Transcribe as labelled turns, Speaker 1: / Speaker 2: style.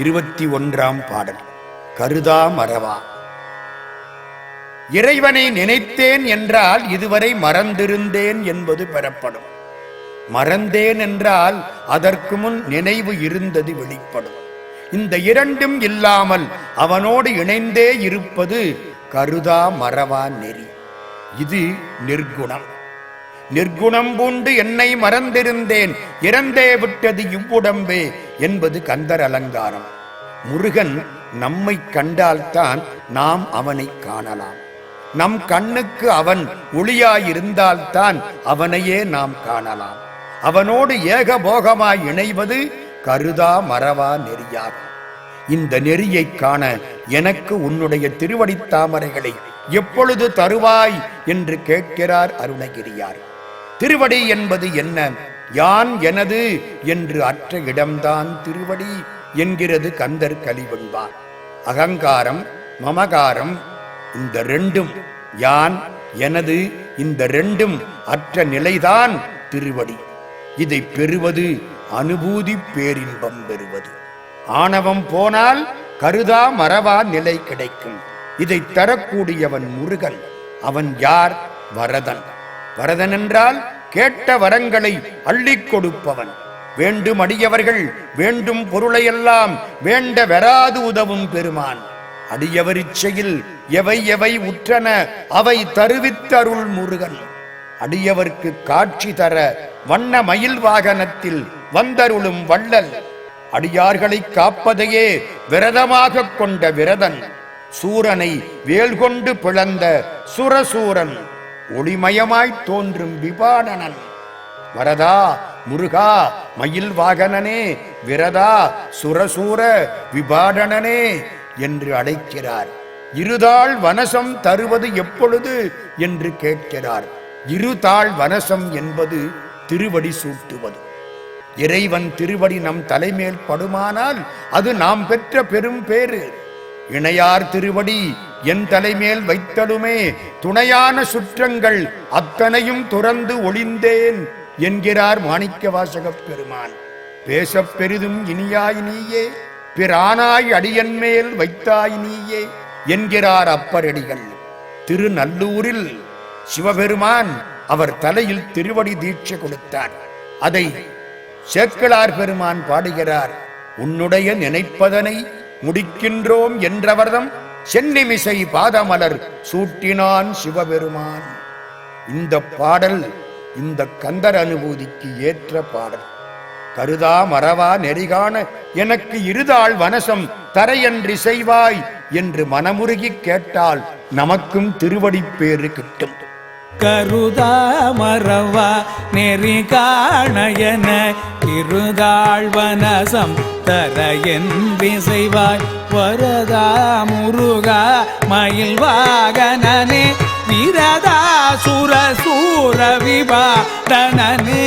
Speaker 1: 21ஆம் பாடல். கருதா மறவா. இறைவனை நினைத்தேன் என்றால் இதுவரை மறந்திருந்தேன் என்பது பெறப்படும். மறந்தேன் என்றால் அதற்கு முன் நினைவு இருந்தது வெளிப்படும். இந்த இரண்டும் இல்லாமல் அவனோடு இணைந்தே இருப்பது கருதா மறவா நெறி. இது நிர்குணம். நிர்குணம் பூண்டு என்னை மறந்திருந்தேன், இறந்தே விட்டது இவ்வுடம்பே என்பது கந்தர் அலங்காரம். முருகன் நம்மை கண்டால்தான் நாம் அவனை காணலாம். நம் கண்ணுக்கு அவன் ஒளியாயிருந்தால்தான் அவனையே நாம் காணலாம். அவனோடு ஏகபோகமாய் இணைவது கருதா மறவா நெறியாகும். இந்த நெறியை காண எனக்கு உன்னுடைய திருவடித் தாமரைகளை எப்பொழுது தருவாய் என்று கேட்கிறார் அருணகிரியார். திருவடி என்பது என்ன? யான் எனது என்று அற்ற இடம்தான் திருவடி என்கிறது கந்தர் கலிவெண்பார். அகங்காரம், மமகாரம், இந்த ரெண்டும், யான் எனது, இந்த ரெண்டும் அற்ற நிலைதான் திருவடி. இதை பெறுவது அனுபூதி பேரின்பம் பெறுவது. ஆணவம் போனால் கருதா மறவா நிலை கிடைக்கும். இதை தரக்கூடியவன் முருகன். அவன் யார்? வரதன். வரதன் என்றால் கேட்ட வரங்களை அள்ளிக் கொடுப்பவன். வேண்டும் அடியவர்கள் வேண்டும் பொருளையெல்லாம் வேண்ட வெறாது உதவும் பெருமான். அடியவரிச்சையில் எவை எவை உற்றன அவை தருவித்தருள் முருகன். அடியவர்க்கு காட்சி தர வண்ண மயில் வாகனத்தில் வந்தருளும் வள்ளல். அடியார்களை காப்பதையே விரதமாக கொண்ட விரதன். சூரனை வேல் கொண்டு பிளந்த சுரசூரன். ஒளிமயமாய் தோன்றும் விபாடனன். வரதா முருகா மயில் வாகனனே, விரதா சுரசூர விபாடனனே என்று அழைக்கிறார். இருதாள் வனசம் தருவது எப்பொழுது என்று கேட்கிறார். இருதாள் வனசம் என்பது திருவடி சூட்டுவது. இறைவன் திருவடி நம் தலைமேல் படுமானால் அது நாம் பெற்ற பெரும் பேறு. இணையார் திருவடி என் தலைமேல் வைத்தலுமே துணையான சுற்றங்கள் அத்தனையும் துறந்து ஒளிந்தேன் என்கிறார் மாணிக்க வாசகப் பெருமான். பேசப் பெரிதும் இனியாய் நீயே, பிரானாய் அடியன் மேல் வைத்தாய் நீயே என்கிறார் அப்பரடிகள். திருநல்லூரில் சிவபெருமான் அவர் தலையில் திருவடி தீட்சை கொடுத்தார். அதை சேக்கிழார் பெருமான் பாடுகிறார். உன்னுடைய நினைப்பதனை முடிக்கின்றோம் என்றவர்தம் சென்னிமிசை பாதமலர் சூட்டினான் சிவபெருமான். இந்த பாடல் இந்த கந்தர் அனுபூதிக்கு ஏற்ற பாடல். கருதா மறவா நெறிகாண எனக்கு இருதாள் வனசம் தரையன்றி செய்வாய் என்று மனமுருகி கேட்டால் நமக்கும் திருவடி பேறு கிட்டும்.
Speaker 2: கருதா மறவா நெறி காணயன இருதாள் வனசம் தரையன்றி செய்வாய். வரதா முருகா மயில் வாகனனே, விரதா சுரசூர விபாடனனே.